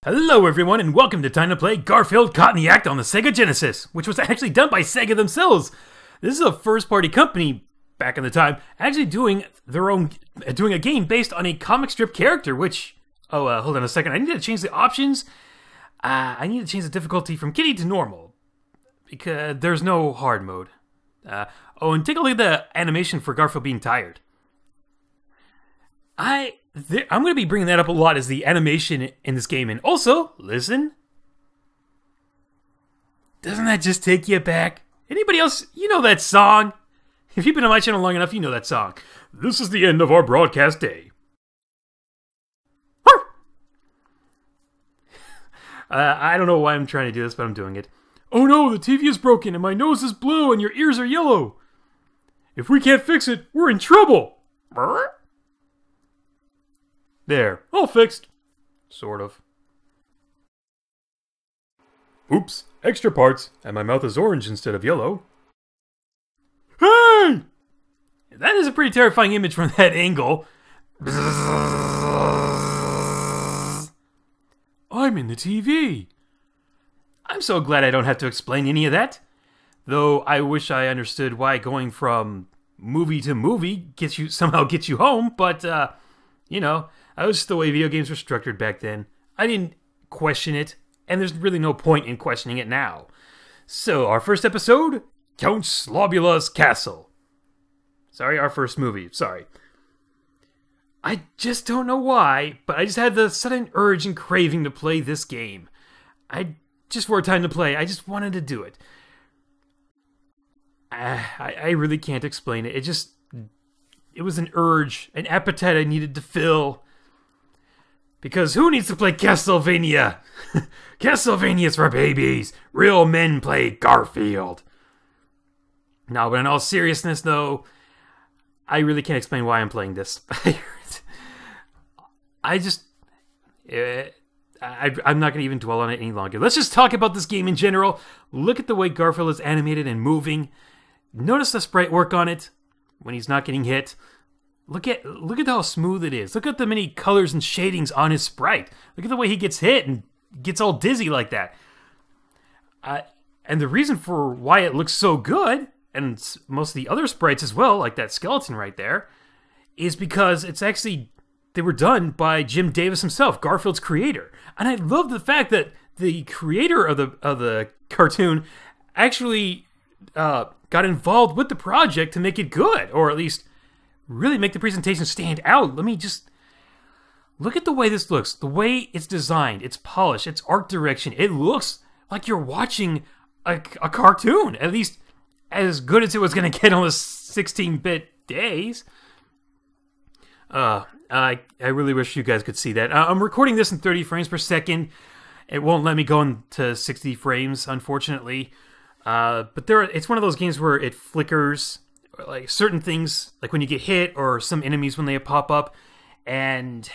Hello everyone and welcome to Time to Play Garfield Caught in the Act on the Sega Genesis, which was actually done by Sega themselves. This is a first-party company, back in the time, actually doing a game based on a comic strip character, which... hold on a second, I need to change the options. I need to change the difficulty from kitty to normal, because there's no hard mode. And take a look at the animation for Garfield being tired. I'm going to be bringing that up a lot as the animation in this game. And also, listen. Doesn't that just take you back? Anybody else, you know that song? If you've been on my channel long enough, you know that song. This is the end of our broadcast day. I don't know why I'm trying to do this, but I'm doing it. Oh no, the TV is broken and my nose is blue and your ears are yellow. If we can't fix it, we're in trouble. There, all fixed. Sort of. Oops, extra parts, and my mouth is orange instead of yellow. Hey! That is a pretty terrifying image from that angle. I'm in the TV. I'm so glad I don't have to explain any of that. Though I wish I understood why going from movie to movie somehow gets you home, but, you know... That was just the way video games were structured back then. I didn't question it, and there's really no point in questioning it now. So, our first episode, Count Slobula's Castle. Sorry, our first movie, sorry. I just don't know why, but I just had the sudden urge and craving to play this game. For a time to play, I just wanted to do it. I really can't explain it. It was an urge, an appetite I needed to fill. Because who needs to play Castlevania? Castlevania's for babies. Real men play Garfield. No, but in all seriousness, though, I really can't explain why I'm playing this. I'm not going to even dwell on it any longer. Let's just talk about this game in general. Look at the way Garfield is animated and moving. Notice the sprite work on it when he's not getting hit. Look at how smooth it is. Look at the many colors and shadings on his sprite. Look at the way he gets hit and gets all dizzy like that. And the reason for why it looks so good, and most of the other sprites as well, like that skeleton right there, is because they were done by Jim Davis himself, Garfield's creator. And I love the fact that the creator of the cartoon actually got involved with the project to make it good, or at least really make the presentation stand out. Let me just look at the way this looks, the way it's designed, its polish, its art direction. It looks like you're watching a cartoon, at least as good as it was going to get on the 16-bit days. I really wish you guys could see that. I'm recording this in 30 frames per second. It won't let me go into 60 frames, unfortunately. But it's one of those games where it flickers. Like certain things, like when you get hit, or some enemies when they pop up, and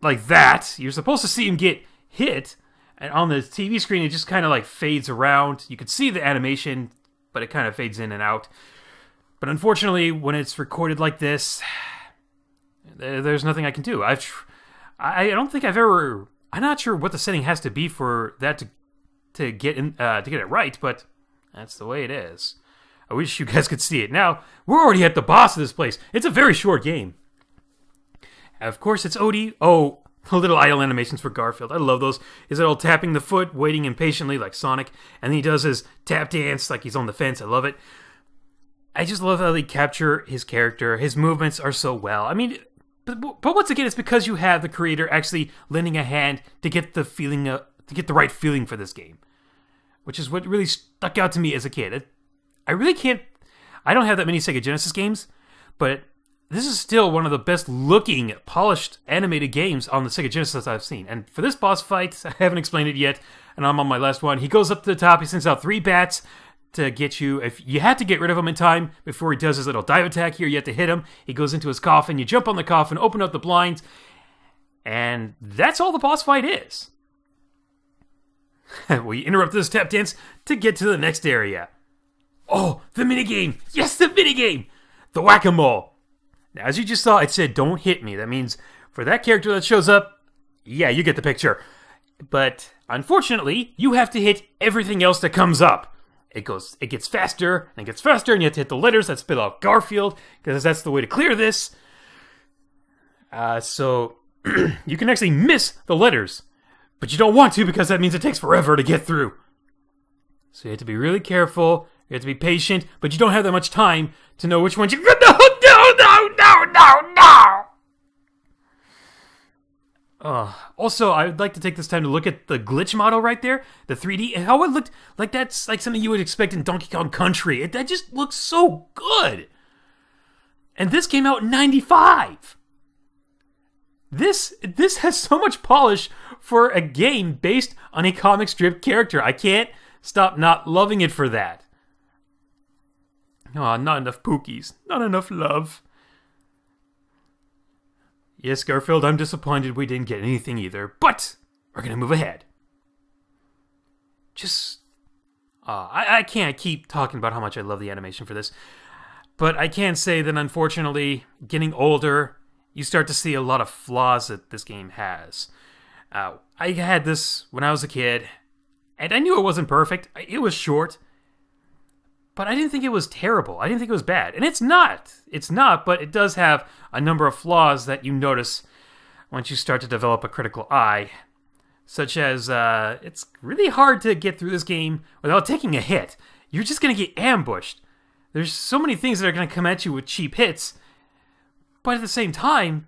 like that, you're supposed to see him get hit, and on the TV screen it just kind of like fades around. You can see the animation, but it kind of fades in and out. But unfortunately, when it's recorded like this, there's nothing I can do. I don't think I've ever... I'm not sure what the setting has to be for that to get it right, but that's the way it is. I wish you guys could see it. Now, we're already at the boss of this place. It's a very short game. Of course, it's Odie. Oh, the little idle animations for Garfield. I love those. Is it all tapping the foot, waiting impatiently like Sonic, and then he does his tap dance like he's on the fence. I love it. I just love how they capture his character. His movements are so well. I mean, but once again, it's because you have the creator actually lending a hand to get the right feeling for this game, which is what really stuck out to me as a kid. I don't have that many Sega Genesis games, but this is still one of the best looking, polished, animated games on the Sega Genesis I've seen. And for this boss fight, I haven't explained it yet, and I'm on my last one. He goes up to the top, he sends out 3 bats to get you. If you had to get rid of him in time before he does his little dive attack here, you have to hit him. He goes into his coffin, you jump on the coffin, open up the blinds, and that's all the boss fight is. We interrupt this tap dance to get to the next area. Oh, the minigame! Yes, the minigame! The whack-a-mole! Now, as you just saw, it said, don't hit me. That means, for that character that shows up, Yeah, you get the picture. But unfortunately, you have to hit everything else that comes up. It gets faster, and it gets faster, and you have to hit the letters that spell out Garfield, because that's the way to clear this. So you can actually miss the letters, but you don't want to because that means it takes forever to get through. So you have to be really careful, you have to be patient, but you don't have that much time to know which ones you... No! Also, I would like to take this time to look at the glitch model right there, the 3D, and how it looked like that's like something you would expect in Donkey Kong Country. That just looks so good. And this came out in '95. This has so much polish for a game based on a comic strip character. I can't stop not loving it for that. Aw, not enough Pookies. Not enough love. Yes, Garfield, I'm disappointed we didn't get anything either, but we're gonna move ahead. I can't keep talking about how much I love the animation for this, but I can say that unfortunately, getting older, you start to see a lot of flaws that this game has. I had this when I was a kid, and I knew it wasn't perfect. It was short, but I didn't think it was terrible. I didn't think it was bad. And it's not. It's not, but it does have a number of flaws that you notice once you start to develop a critical eye. Such as, it's really hard to get through this game without taking a hit. You're just going to get ambushed. There's so many things that are going to come at you with cheap hits. But at the same time,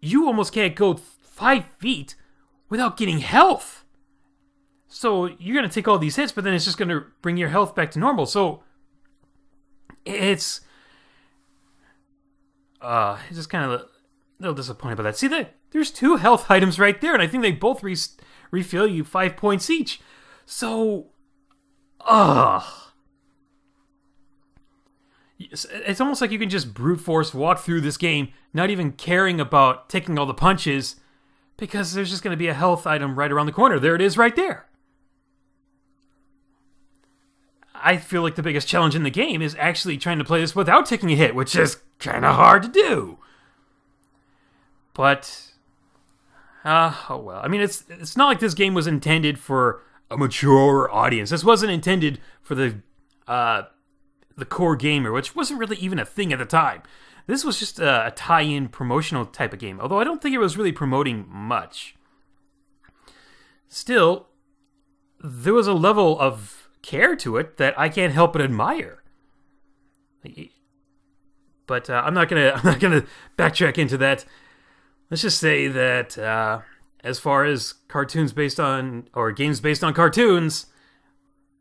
you almost can't go 5 feet without getting health. So you're going to take all these hits, but then it's just going to bring your health back to normal. So it's just kind of a little disappointed about that. See, there's 2 health items right there, and I think they both refill you 5 points each. So, it's almost like you can just brute force walk through this game, not even caring about taking all the punches, because there's just going to be a health item right around the corner. There it is right there. I feel like the biggest challenge in the game is actually trying to play this without taking a hit, which is kind of hard to do. But, oh well. I mean, it's not like this game was intended for a mature audience. This wasn't intended for the core gamer, which wasn't really even a thing at the time. This was just a tie-in promotional type of game, although I don't think it was really promoting much. Still, there was a level of care to it that I can't help but admire. But I'm not gonna backtrack into that. Let's just say that as far as cartoons based on, or games based on cartoons,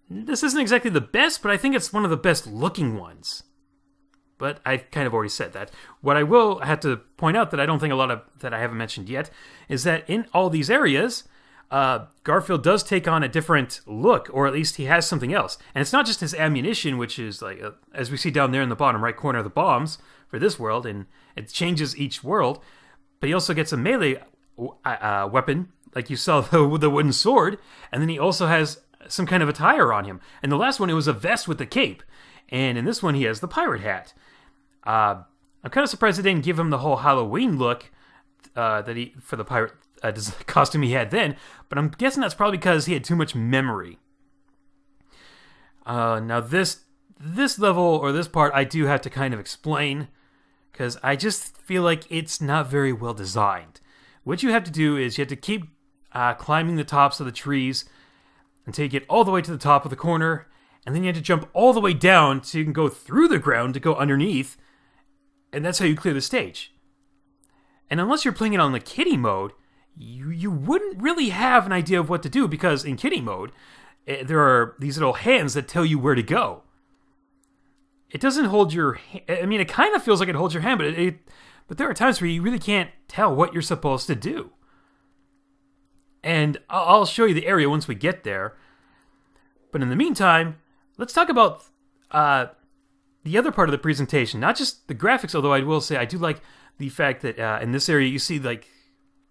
this isn't exactly the best, but I think it's one of the best looking ones. But I've kind of already said that. What I will have to point out that I don't think that I haven't mentioned yet is that in all these areas, Garfield does take on a different look, or at least he has something else. And it's not just his ammunition, which is like, as we see down there in the bottom right corner, the bombs for this world, and it changes each world. But he also gets a melee weapon, like you saw the wooden sword, and then he also has some kind of attire on him. And the last one, it was a vest with a cape. And in this one, he has the pirate hat. I'm kind of surprised they didn't give him the whole Halloween look for the pirate costume he had then, but I'm guessing that's probably because he had too much memory. Now this level, or this part, I do have to kind of explain, because I just feel like it's not very well designed. What you have to do is you have to keep climbing the tops of the trees until you get all the way to the top of the corner, and then you have to jump all the way down so you can go through the ground to go underneath, and that's how you clear the stage. And unless you're playing it on the kiddie mode, you wouldn't really have an idea of what to do, because in kiddie mode, there are these little hands that tell you where to go. It doesn't hold your... I mean, it kind of feels like it holds your hand, but there are times where you really can't tell what you're supposed to do. And I'll show you the area once we get there. But in the meantime, let's talk about the other part of the presentation. Not just the graphics, although I will say I do like the fact that in this area you see like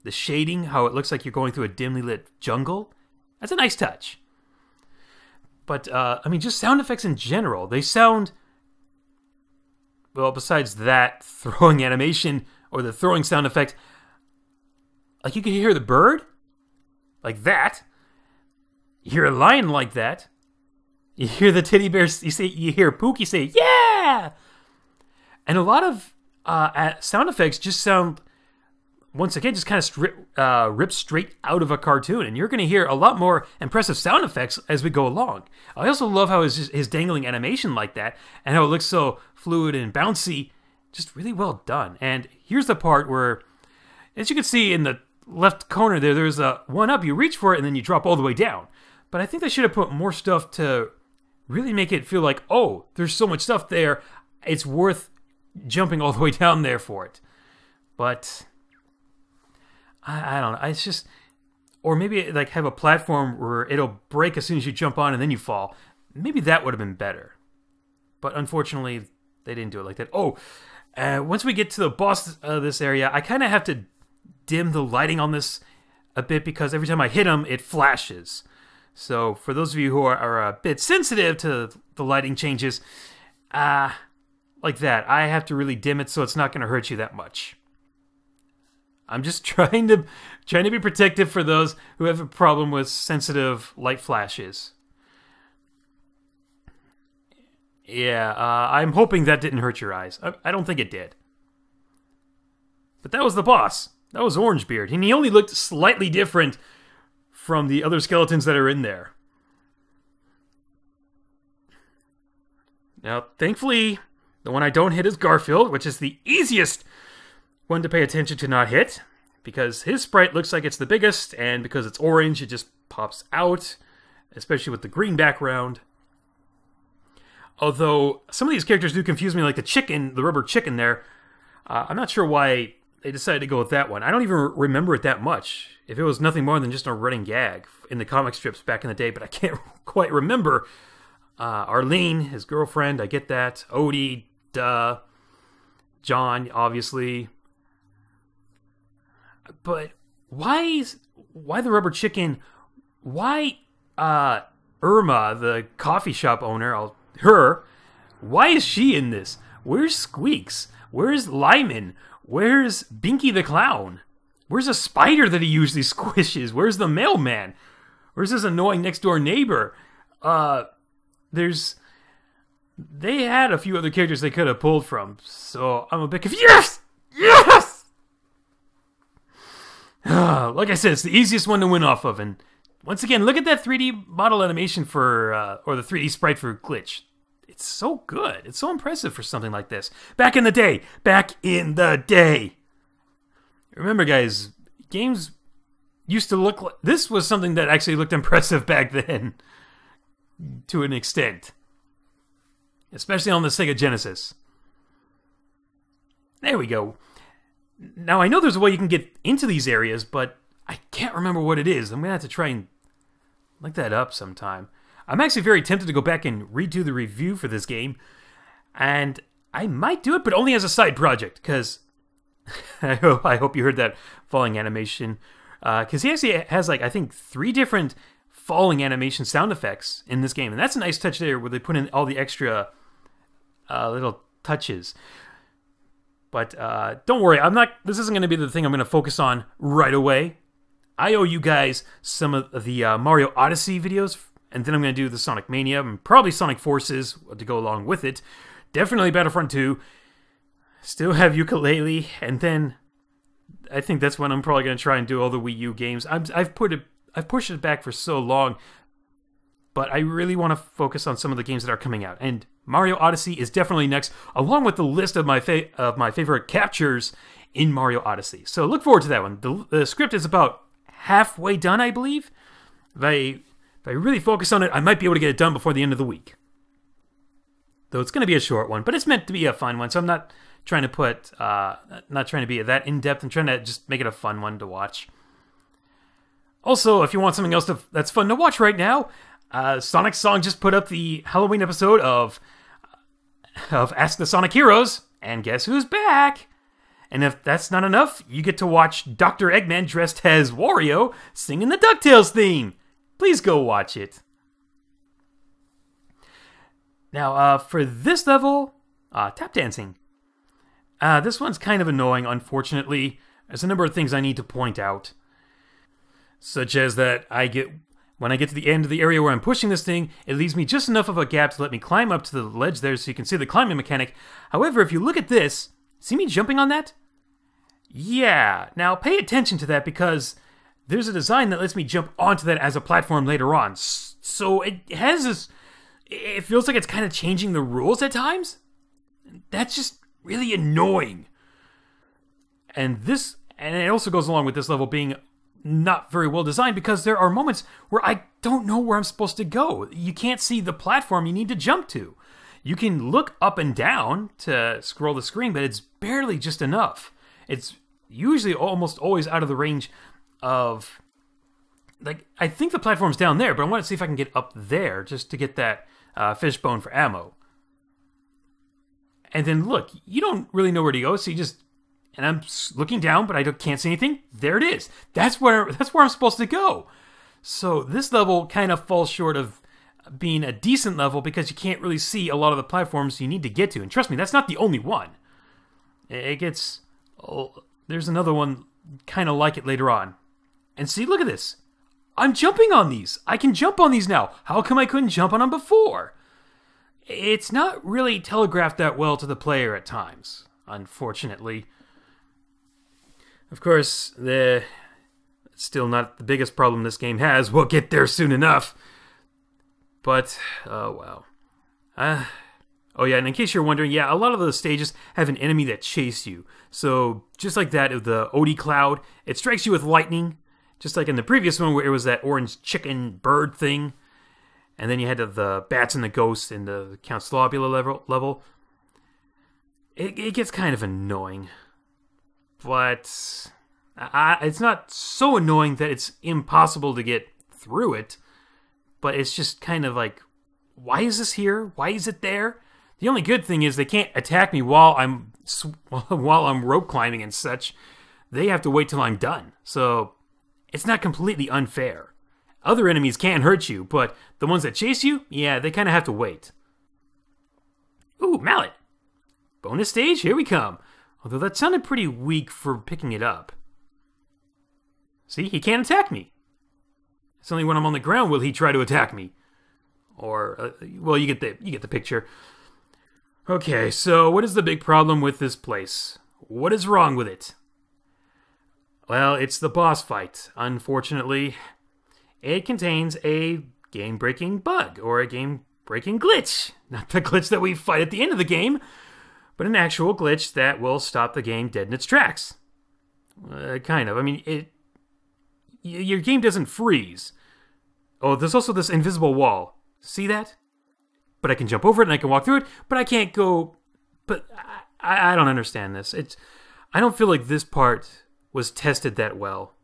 the shading, how it looks like you're going through a dimly lit jungle. That's a nice touch. But, I mean, just sound effects in general. They sound... Well, besides that throwing animation, or the throwing sound effect, Like, you can hear the bird, like that. You hear a lion like that. You hear the teddy bear, you hear Pookie say, yeah! And a lot of sound effects just sound, once again, just kind of ripped straight out of a cartoon. And you're going to hear a lot more impressive sound effects as we go along. I also love how his dangling animation like that, and how it looks so fluid and bouncy. Just really well done. And here's the part where, as you can see in the left corner there's a one-up. You reach for it, and then you drop all the way down. But I think they should have put more stuff to really make it feel like, oh, there's so much stuff there, it's worth jumping all the way down there for it. But I don't know. It's just, or maybe like have a platform where it'll break as soon as you jump on and then you fall. Maybe that would have been better. But unfortunately, they didn't do it like that. Oh, once we get to the boss of this area, I kind of have to dim the lighting on this a bit because every time I hit him, it flashes. So for those of you who are a bit sensitive to the lighting changes, like that, I have to really dim it so it's not going to hurt you that much. I'm just trying to be protective for those who have a problem with sensitive light flashes. Yeah, I'm hoping that didn't hurt your eyes. I don't think it did. But that was the boss. That was Orangebeard, and he only looked slightly different from the other skeletons that are in there. Now, thankfully, the one I don't hit is Garfield, which is the easiest one to pay attention to not hit, because his sprite looks like it's the biggest, and because it's orange, it just pops out, especially with the green background. Although, some of these characters do confuse me, like the rubber chicken there. I'm not sure why they decided to go with that one. I don't even remember it that much. If it was nothing more than just a running gag in the comic strips back in the day, but I can't quite remember. Arlene, his girlfriend, I get that. Odie, duh. John, obviously. But why the rubber chicken? Why Irma, the coffee shop owner, why is she in this? Where's Squeaks? Where's Lyman? Where's Binky the Clown? Where's a spider that he usually squishes? Where's the mailman? Where's his annoying next door neighbor? They had a few other characters they could have pulled from, so I'm a bit confused. Yes! Yes! Like I said, it's the easiest one to win off of, and once again, look at that 3D model animation for, or the 3D sprite for Glitch. It's so good. It's so impressive for something like this. Back in the day. Remember, guys, games used to look like... This was something that actually looked impressive back then. To an extent. Especially on the Sega Genesis. There we go. Now, I know there's a way you can get into these areas, but I can't remember what it is. I'm going to have to try and look that up sometime. I'm actually very tempted to go back and redo the review for this game. And I might do it, but only as a side project, because... I hope you heard that falling animation. Because he actually has, like, I think 3 different falling animation sound effects in this game. And that's a nice touch there where they put in all the extra little touches. But don't worry, this isn't going to be the thing I'm going to focus on right away. I owe you guys some of the Mario Odyssey videos, and then I'm going to do the Sonic Mania, and probably Sonic Forces to go along with it. Definitely Battlefront 2. Still have Yooka-Laylee, and then I think that's when I'm probably going to try and do all the Wii U games. I've pushed it back for so long, but I really want to focus on some of the games that are coming out. And Mario Odyssey is definitely next, along with the list of my favorite captures in Mario Odyssey. So look forward to that one. The script is about halfway done, I believe. If I really focus on it, I might be able to get it done before the end of the week. Though it's going to be a short one, but it's meant to be a fun one, so I'm not trying to be that in-depth. I'm trying to just make it a fun one to watch. Also, if you want something else that's fun to watch right now, Sonic Song just put up the Halloween episode of Ask the Sonic Heroes, and guess who's back? And if that's not enough, you get to watch Dr. Eggman dressed as Wario singing the DuckTales theme. Please go watch it. Now, for this level, tap dancing. This one's kind of annoying, unfortunately, there's a number of things I need to point out. Such as that when I get to the end of the area where I'm pushing this thing, it leaves me just enough of a gap to let me climb up to the ledge there so you can see the climbing mechanic. However, if you look at this, see me jumping on that? Yeah, now pay attention to that because there's a design that lets me jump onto that as a platform later on. So it has this, it feels like it's kind of changing the rules at times. That's just really annoying. And it also goes along with this level being not very well designed because there are moments where I don't know where I'm supposed to go. You can't see the platform you need to jump to. You can look up and down to scroll the screen, but it's barely just enough. It's usually almost always out of the range of, like, I think the platform's down there, but I want to see if I can get up there just to get that fishbone for ammo. And then look, you don't really know where to go, so you just, and I'm looking down, but I can't see anything. There it is. That's where I'm supposed to go. So this level kind of falls short of being a decent level because you can't really see a lot of the platforms you need to get to. And trust me, that's not the only one. It gets, there's another one kind of like it later on. And see, look at this. I'm jumping on these. I can jump on these now. How come I couldn't jump on them before? It's not really telegraphed that well to the player at times, unfortunately. Of course, it's still not the biggest problem this game has. We'll get there soon enough. But, oh well. Oh yeah, and in case you're wondering, yeah, a lot of the stages have an enemy that chase you. So, just like that, the Odie Cloud, it strikes you with lightning. Just like in the previous one where it was that orange chicken bird thing. And then you had the bats and the ghosts in the Count Slobula level. It gets kind of annoying. But it's not so annoying that it's impossible to get through it. But it's just kind of like, why is this here? Why is it there? The only good thing is they can't attack me while I'm rope climbing and such. They have to wait till I'm done. So it's not completely unfair. Other enemies can hurt you, but the ones that chase you, yeah, they kind of have to wait. Ooh, mallet. Bonus stage, here we come. Although that sounded pretty weak for picking it up. See, he can't attack me. It's only when I'm on the ground will he try to attack me. Or, well, you get the picture. Okay, so what is the big problem with this place? What is wrong with it? Well, it's the boss fight, unfortunately. It contains a game-breaking bug, or a game-breaking glitch. Not the glitch that we fight at the end of the game, but an actual glitch that will stop the game dead in its tracks. Kind of. I mean, your game doesn't freeze. Oh, there's also this invisible wall. See that? But I can jump over it and I can walk through it, but I can't go... But I don't understand this. I don't feel like this part was tested that well.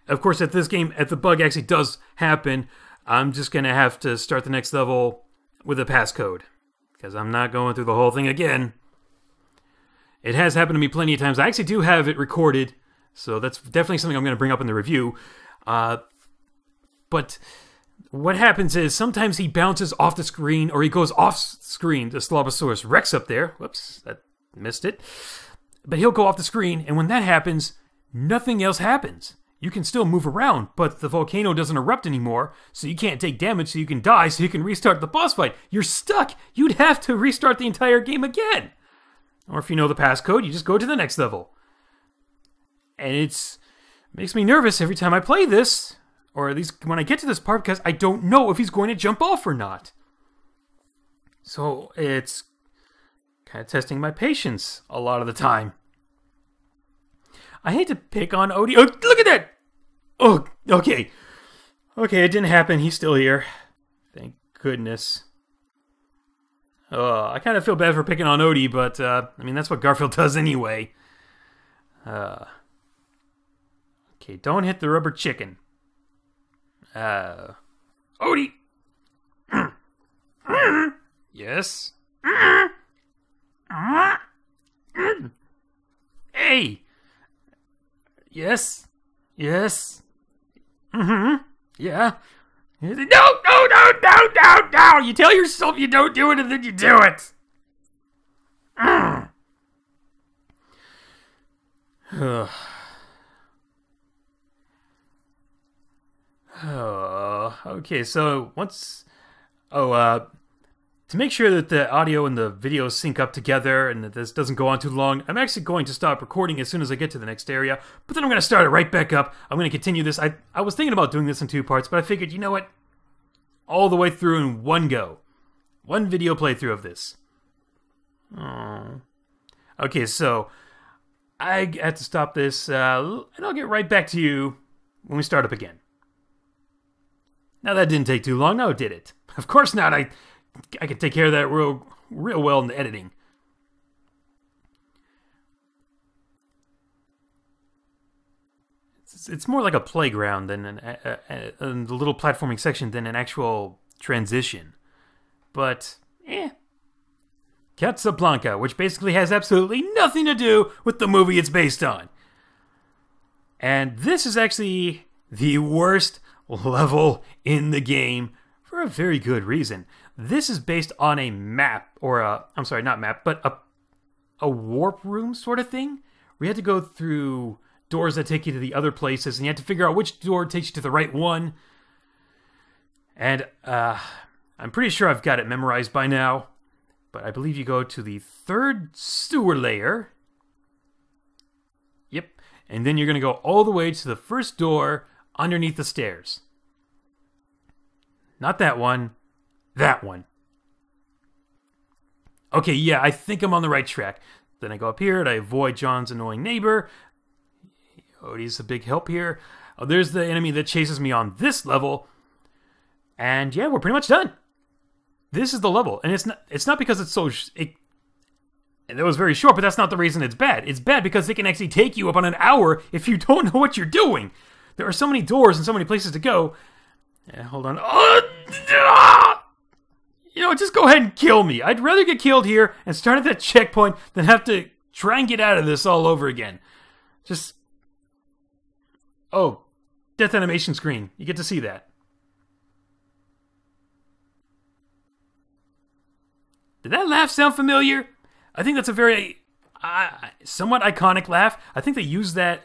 Of course, if the bug actually does happen, I'm just going to have to start the next level with a passcode. Because I'm not going through the whole thing again. It has happened to me plenty of times. I actually do have it recorded, so that's definitely something I'm going to bring up in the review. But what happens is sometimes he bounces off the screen, or he goes off screen. The Slobosaurus Rex up there. Whoops, that missed it. But he'll go off the screen, and when that happens, nothing else happens. You can still move around, but the volcano doesn't erupt anymore, so you can't take damage, so you can die, so you can restart the boss fight. You're stuck! You'd have to restart the entire game again! Or if you know the passcode, you just go to the next level. And it makes me nervous every time I play this, or at least when I get to this part, because I don't know if he's going to jump off or not. So it's kind of testing my patience a lot of the time. I hate to pick on Odie. Oh, look at that! Oh, okay. Okay, it didn't happen. He's still here. Thank goodness. I kind of feel bad for picking on Odie, but, I mean, that's what Garfield does anyway. Okay, don't hit the rubber chicken. Odie! Yes? Hey! Yes. Yes. Mm-hmm. Yeah. No, no, no, no, no, no! You tell yourself you don't do it and then you do it! Oh, okay, so once... to make sure that the audio and the video sync up together and that this doesn't go on too long, I'm actually going to stop recording as soon as I get to the next area, but then I'm going to start it right back up. I'm going to continue this. I was thinking about doing this in 2 parts, but I figured, you know what? All the way through in one go. One video playthrough of this. Oh. Okay, so I had to stop this, and I'll get right back to you when we start up again. Now that didn't take too long, now did it? Of course not, I can take care of that real well in the editing. It's more like a playground than a little platforming section than an actual transition. But, Casablanca, which basically has absolutely nothing to do with the movie it's based on. And this is actually the worst level in the game for a very good reason. This is based on a map, or I'm sorry, not map, but a warp room sort of thing. We had to go through doors that take you to the other places, and you had to figure out which door takes you to the right one. And I'm pretty sure I've got it memorized by now, but I believe you go to the 3rd sewer layer. Yep, and then you're going to go all the way to the first door underneath the stairs. Not that one. That one. Okay, yeah, I think I'm on the right track. Then I go up here and I avoid John's annoying neighbor. Odie's a big help here. Oh, there's the enemy that chases me on this level. And yeah, we're pretty much done. This is the level. And it's not because it's so... And it was very short, but that's not the reason it's bad. It's bad because it can actually take you up on an hour if you don't know what you're doing. There are so many doors and so many places to go. Yeah, hold on. You know, just go ahead and kill me. I'd rather get killed here and start at that checkpoint than have to try and get out of this all over again. Just... Oh, death animation screen. You get to see that. Did that laugh sound familiar? I think that's a very somewhat iconic laugh. I think they use that...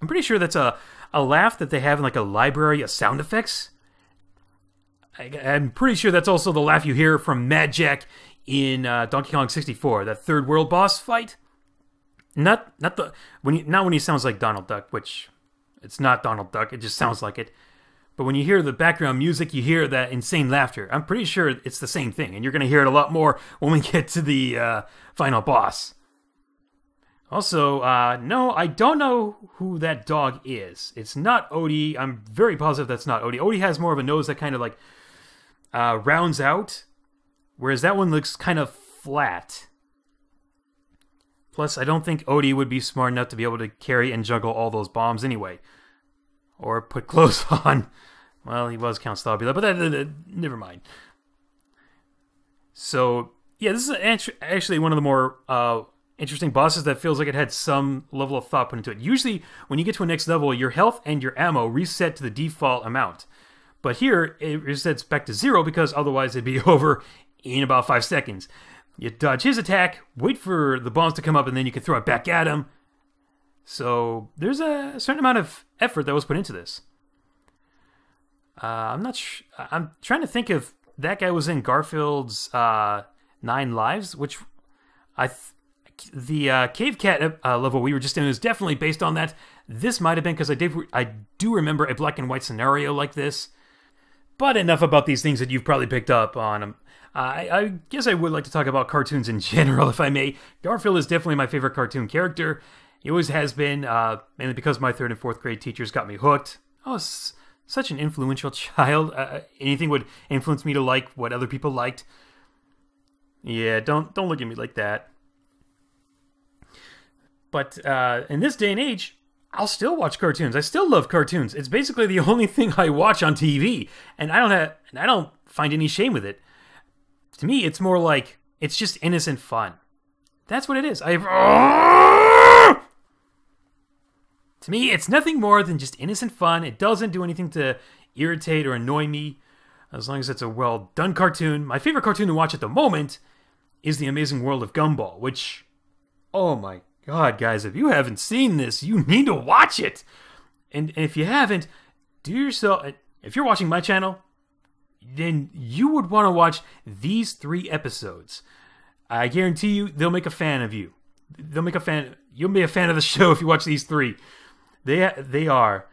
I'm pretty sure that's a laugh that they have in like a library of sound effects. I'm pretty sure that's also the laugh you hear from Mad Jack in Donkey Kong 64, that third world boss fight. Not when he sounds like Donald Duck, which it's not Donald Duck, it just sounds like it. But when you hear the background music, you hear that insane laughter. I'm pretty sure it's the same thing, and you're going to hear it a lot more when we get to the final boss. Also, no, I don't know who that dog is. It's not Odie. I'm very positive that's not Odie. Odie has more of a nose that kind of like rounds out, whereas that one looks kind of flat. Plus, I don't think Odie would be smart enough to be able to carry and juggle all those bombs anyway. Or put clothes on. Well, he was Count Stabula, but that never mind. So, yeah, this is actually one of the more interesting bosses that feels like it had some level of thought put into it. Usually, when you get to a next level, your health and your ammo reset to the default amount. But here, it resets back to 0 because otherwise it'd be over in about 5 seconds. You dodge his attack, wait for the bombs to come up, and then you can throw it back at him. So there's a certain amount of effort that was put into this. I'm not sure. I'm trying to think if that guy was in Garfield's 9 Lives, which the Cave Cat level we were just in is definitely based on that. This might have been because I do remember a black and white scenario like this. But enough about these things that you've probably picked up on. I guess I would like to talk about cartoons in general, if I may. Garfield is definitely my favorite cartoon character. He always has been, mainly because my 3rd and 4th grade teachers got me hooked. I was such an influential child. Anything would influence me to like what other people liked. Yeah, don't look at me like that. But in this day and age, I'll still watch cartoons. I still love cartoons. It's basically the only thing I watch on TV, and I don't find any shame with it. To me, it's more like it's just innocent fun. That's what it is. To me, it's nothing more than just innocent fun. It doesn't do anything to irritate or annoy me, as long as it's a well-done cartoon. My favorite cartoon to watch at the moment is The Amazing World of Gumball, which, oh my God, guys, if you haven't seen this, you need to watch it. And if you haven't, do yourself... If you're watching my channel, then you would want to watch these 3 episodes. I guarantee you, they'll make a fan of you. They'll make a fan... You'll be a fan of the show if you watch these 3. They are...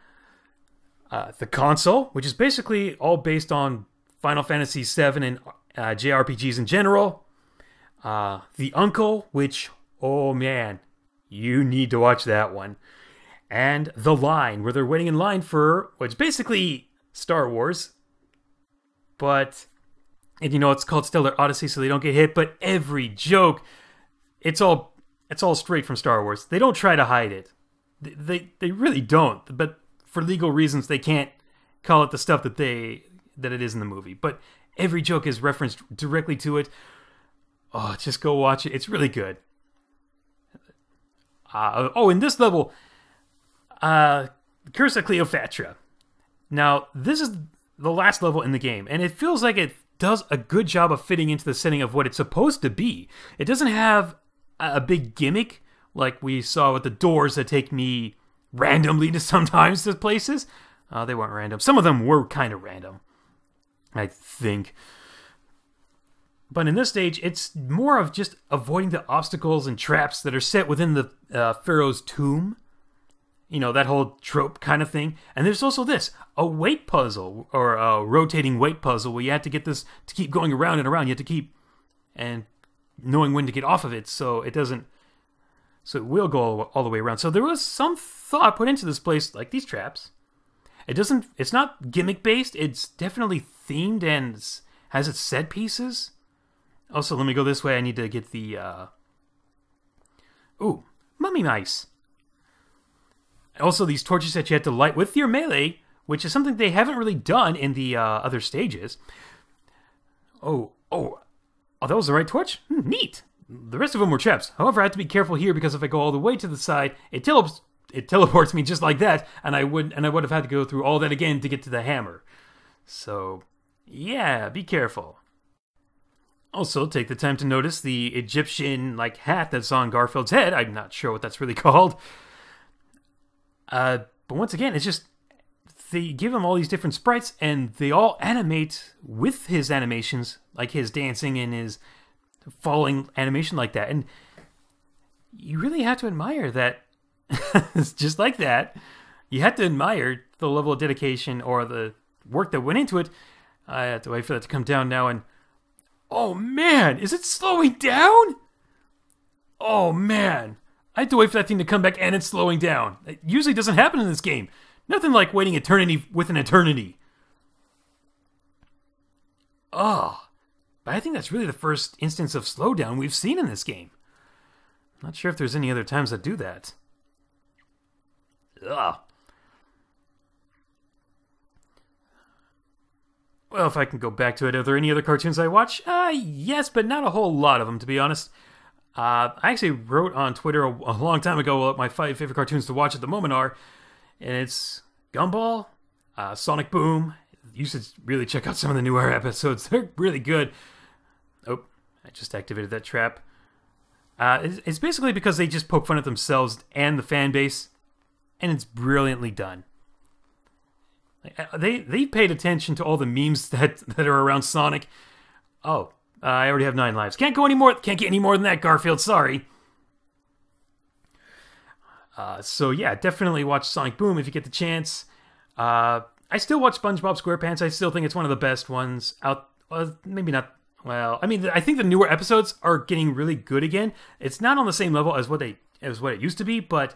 The Console, which is basically all based on Final Fantasy VII and JRPGs in general. The Uncle, which, oh man, you need to watch that one. And The Line, where they're waiting in line for what's basically Star Wars. But, and you know, it's called Stellar Odyssey, so they don't get hit. But every joke, it's all straight from Star Wars. They don't try to hide it. They really don't. But for legal reasons, they can't call it the stuff that it is in the movie. But every joke is referenced directly to it. Oh, just go watch it. It's really good. In this level, Curse of Cleopatra. Now, this is the last level in the game, and it feels like it does a good job of fitting into the setting of what it's supposed to be. It doesn't have a big gimmick like we saw with the doors that take me randomly to places. They weren't random. Some of them were kind of random, I think. But in this stage, it's more of just avoiding the obstacles and traps that are set within the Pharaoh's tomb. You know, that whole trope kind of thing. And there's also this, a weight puzzle, or a rotating weight puzzle, where you have to get this to keep going around and around. You have to keep and knowing when to get off of it so it doesn't... So it will go all the way around. So there was some thought put into this place, like these traps. It's not gimmick-based. It's definitely themed and has its set pieces. Also, let me go this way. I need to get the... mummy mice. Also, these torches that you have to light with your melee, which is something they haven't really done in the other stages. Oh, that was the right torch? Neat. The rest of them were traps. However, I have to be careful here because if I go all the way to the side, it teleports me just like that, and I would have had to go through all that again to get to the hammer. So, yeah, be careful. Also, take the time to notice the Egyptian hat that's on Garfield's head. I'm not sure what that's really called. But once again, it's just they give him all these different sprites, and they all animate with his animations, like his dancing and his falling animation like that. And you really have to admire that. It's just like that. You have to admire the level of dedication or the work that went into it. I have to wait for that to come down now, and oh man, is it slowing down? Oh man, I have to wait for that thing to come back and it's slowing down. It usually doesn't happen in this game. Nothing like waiting eternity with an eternity. Oh, but I think that's really the first instance of slowdown we've seen in this game. I'm not sure if there's any other times that do that. Ugh. Well, if I can go back to it, are there any other cartoons I watch? Yes, but not a whole lot of them, to be honest. I actually wrote on Twitter a long time ago what my 5 favorite cartoons to watch at the moment are, and it's Gumball, Sonic Boom. You should really check out some of the newer episodes. They're really good. Oh, I just activated that trap. It's basically because they just poke fun at themselves and the fan base, and it's brilliantly done. They paid attention to all the memes that are around Sonic. Oh, I already have 9 lives. Can't get any more than that, Garfield. Sorry. So yeah, definitely watch Sonic Boom if you get the chance. I still watch SpongeBob SquarePants. I still think it's one of the best ones out. Maybe not. Well, I mean, I think the newer episodes are getting really good again. It's not on the same level as what it used to be, but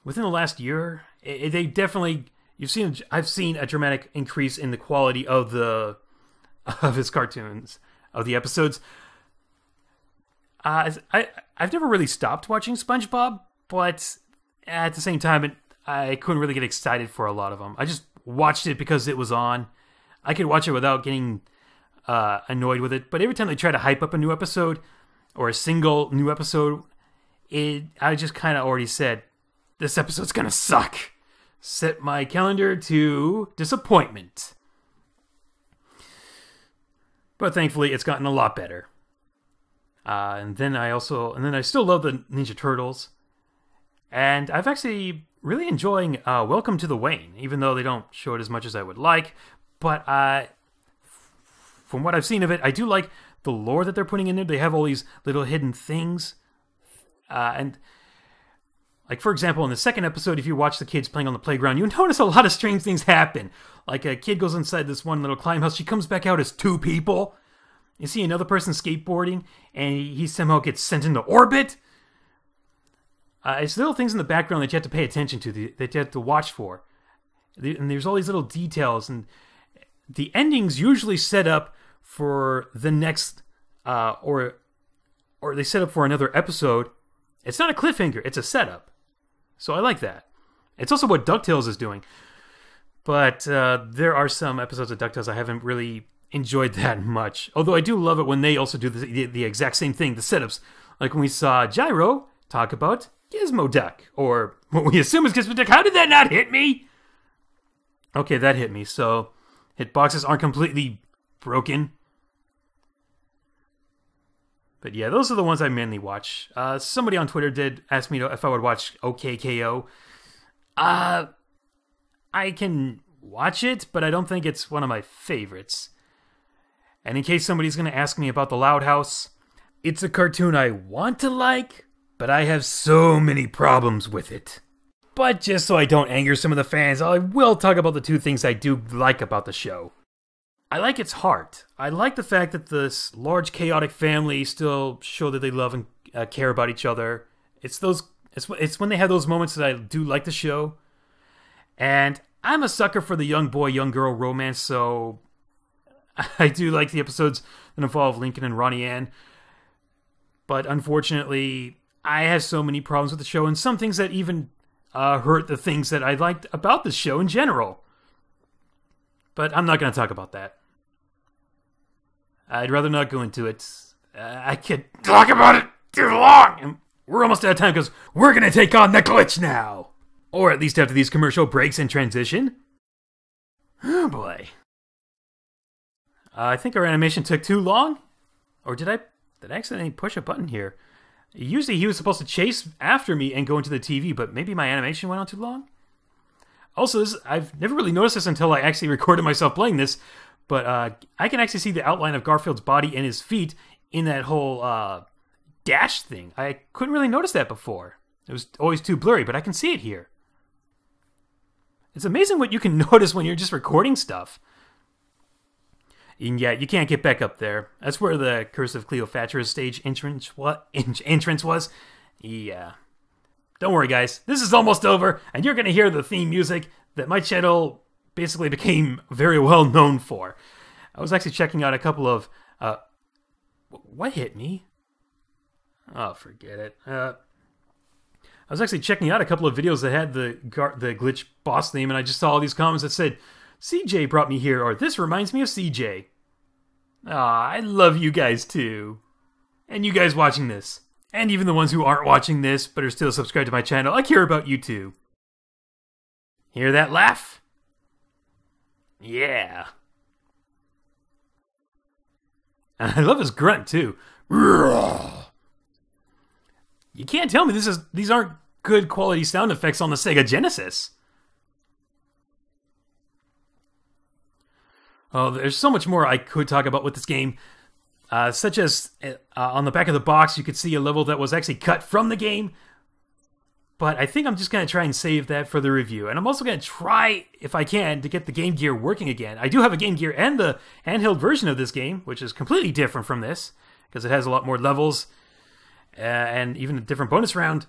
within the last year, they definitely. I've seen a dramatic increase in the quality of his cartoons, of the episodes. I've never really stopped watching SpongeBob, but at the same time, I couldn't really get excited for a lot of them. I just watched it because it was on. I could watch it without getting annoyed with it, but every time they try to hype up a new episode or a single new episode, I just kind of already said, this episode's gonna suck. Set my calendar to disappointment. But thankfully, it's gotten a lot better. And then I still love the Ninja Turtles. And I've actually really enjoying Welcome to the Wayne, even though they don't show it as much as I would like. But from what I've seen of it, I do like the lore that they're putting in there. They have all these little hidden things. And, like, for example, in the second episode, if you watch the kids playing on the playground, you notice a lot of strange things happen. Like, a kid goes inside this one little climb house. She comes back out as two people. You see another person skateboarding, and he somehow gets sent into orbit. It's little things in the background that you have to pay attention to, that you have to watch for. And there's all these little details, and the endings usually set up for the next, or they set up for another episode. It's not a cliffhanger, it's a setup. So I like that. It's also what DuckTales is doing. But there are some episodes of DuckTales I haven't really enjoyed that much. Although I do love it when they also do the exact same thing, the setups. Like when we saw Gyro talk about Gizmo Duck, or what we assume is Gizmo Duck. How did that not hit me? Okay, that hit me, so hitboxes aren't completely broken. But yeah, those are the ones I mainly watch. Somebody on Twitter did ask me if I would watch OKKO. I can watch it, but I don't think it's one of my favorites. And in case somebody's going to ask me about The Loud House, it's a cartoon I want to like, but I have so many problems with it. But just so I don't anger some of the fans, I will talk about the two things I do like about the show. I like its heart. I like the fact that this large chaotic family still show that they love and care about each other. It's when they have those moments that I do like the show. And I'm a sucker for the young boy, young girl romance, so I do like the episodes that involve Lincoln and Ronnie Ann. But unfortunately, I have so many problems with the show, and some things that even hurt the things that I liked about the show in general. But I'm not going to talk about that. I'd rather not go into it. I could talk about it too long, and we're almost out of time because we're going to take on the glitch now. Or at least after these commercial breaks and transition. Oh boy. I think our animation took too long. Or did I accidentally push a button here? Usually he was supposed to chase after me and go into the TV, but maybe my animation went on too long? Also, I've never really noticed this until I actually recorded myself playing this, but I can actually see the outline of Garfield's body and his feet in that whole dash thing. I couldn't really notice that before. It was always too blurry, but I can see it here. It's amazing what you can notice when you're just recording stuff. And yeah, you can't get back up there. That's where the Curse of Cleopatra's stage entrance was. Yeah. Don't worry, guys. This is almost over, and you're going to hear the theme music that my channel basically became very well known for. I was actually checking out a couple of... what hit me? Oh, forget it. I was actually checking out a couple of videos that had the glitch boss theme, and I just saw all these comments that said, CJ brought me here, or this reminds me of CJ. Aw, I love you guys too. And you guys watching this. And even the ones who aren't watching this, but are still subscribed to my channel, I care about you too. Hear that laugh? Yeah. I love his grunt too. You can't tell me these aren't good quality sound effects on the Sega Genesis. Oh, there's so much more I could talk about with this game. Such as on the back of the box, you could see a level that was actually cut from the game. But I think I'm just going to try and save that for the review. And I'm also going to try, if I can, to get the Game Gear working again. I do have a Game Gear and the handheld version of this game, which is completely different from this, because it has a lot more levels and even a different bonus round.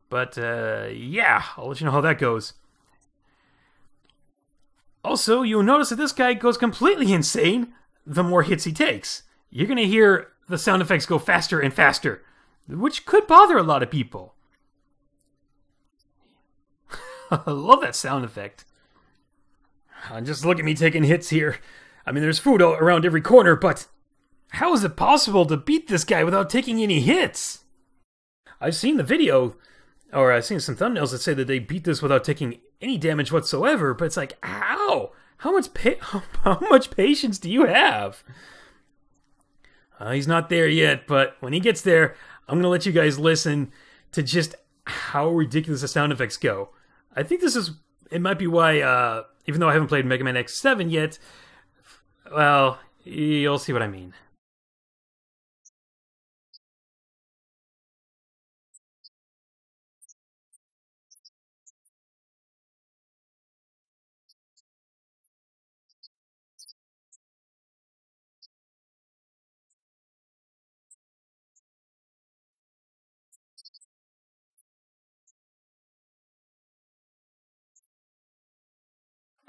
But yeah, I'll let you know how that goes. Also, you'll notice that this guy goes completely insane the more hits he takes. You're going to hear the sound effects go faster and faster, which could bother a lot of people. I love that sound effect. Just look at me taking hits here. I mean, there's food all around every corner, but how is it possible to beat this guy without taking any hits? I've seen the video, or I've seen some thumbnails that say that they beat this without taking any damage whatsoever, but it's like, how? How much patience do you have? He's not there yet, but when he gets there, I'm going to let you guys listen to just how ridiculous the sound effects go. I think it might be why, even though I haven't played Mega Man X7 yet, well, you'll see what I mean.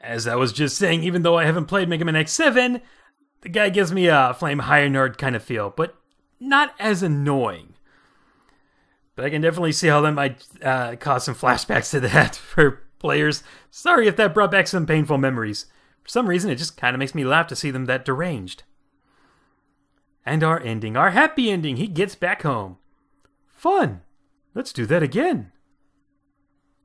As I was just saying, even though I haven't played Mega Man X7, the guy gives me a Flame Higher Nerd kind of feel, but not as annoying. But I can definitely see how that might cause some flashbacks to that for players. Sorry if that brought back some painful memories. For some reason, it just kind of makes me laugh to see them that deranged. And our ending, our happy ending, he gets back home. Fun! Let's do that again.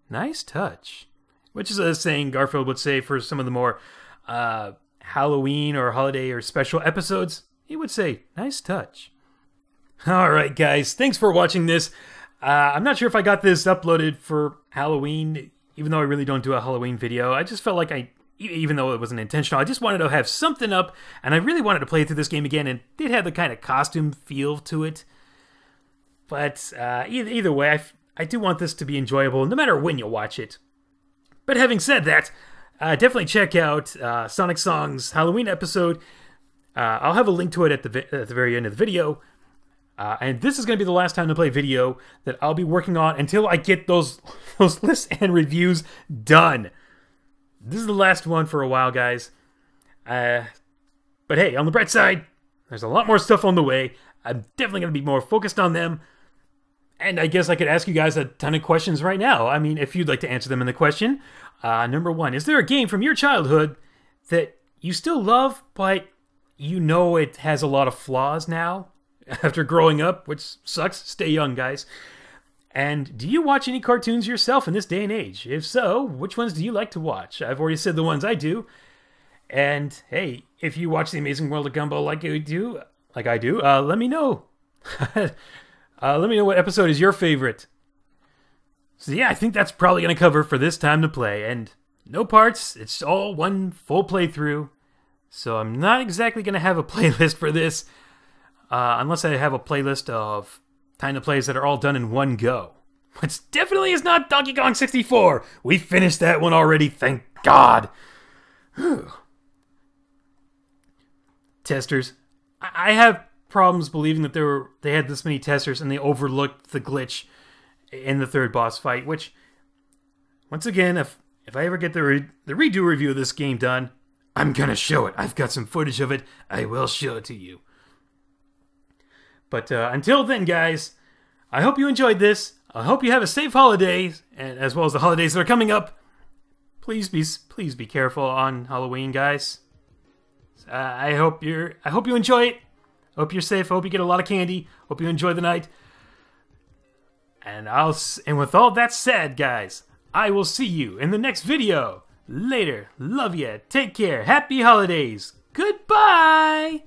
Nice touch. Which is a saying Garfield would say for some of the more Halloween or holiday or special episodes. He would say, nice touch. Alright guys, thanks for watching this. I'm not sure if I got this uploaded for Halloween, even though I really don't do a Halloween video. I just felt like even though it wasn't intentional, I just wanted to have something up, and I really wanted to play through this game again, and it did have the kind of costume feel to it. But either way, I do want this to be enjoyable, no matter when you watch it. But having said that, definitely check out Sonic Song's Halloween episode. I'll have a link to it at the very end of the video. And this is going to be the last time to play video that I'll be working on until I get those lists and reviews done. This is the last one for a while, guys. But hey, on the bright side, there's a lot more stuff on the way. I'm definitely going to be more focused on them. And I guess I could ask you guys a ton of questions right now. I mean, if you'd like to answer them in the question. Number one, is there a game from your childhood that you still love, but you know it has a lot of flaws now after growing up, which sucks? Stay young, guys. And do you watch any cartoons yourself in this day and age? If so, which ones do you like to watch? I've already said the ones I do. And hey, if you watch The Amazing World of Gumball like I do, let me know. Let me know what episode is your favorite. So yeah, I think that's probably going to cover for this time to play. And no parts, it's all one full playthrough. So I'm not exactly going to have a playlist for this. Unless I have a playlist of time to plays that are all done in one go. Which definitely is not Donkey Kong 64. We finished that one already, thank God. Whew. Testers. I have problems believing that they had this many testers and they overlooked the glitch in the third boss fight, which, once again, if I ever get the redo review of this game done, I'm gonna show it. I've got some footage of it. I will show it to you. But until then, guys, I hope you enjoyed this. I hope you have a safe holiday, and as well as the holidays that are coming up. Please be careful on Halloween, guys. I hope you enjoy it. Hope you're safe. Hope you get a lot of candy. Hope you enjoy the night. And with all that said, guys, I will see you in the next video. Later. Love ya. Take care. Happy holidays. Goodbye.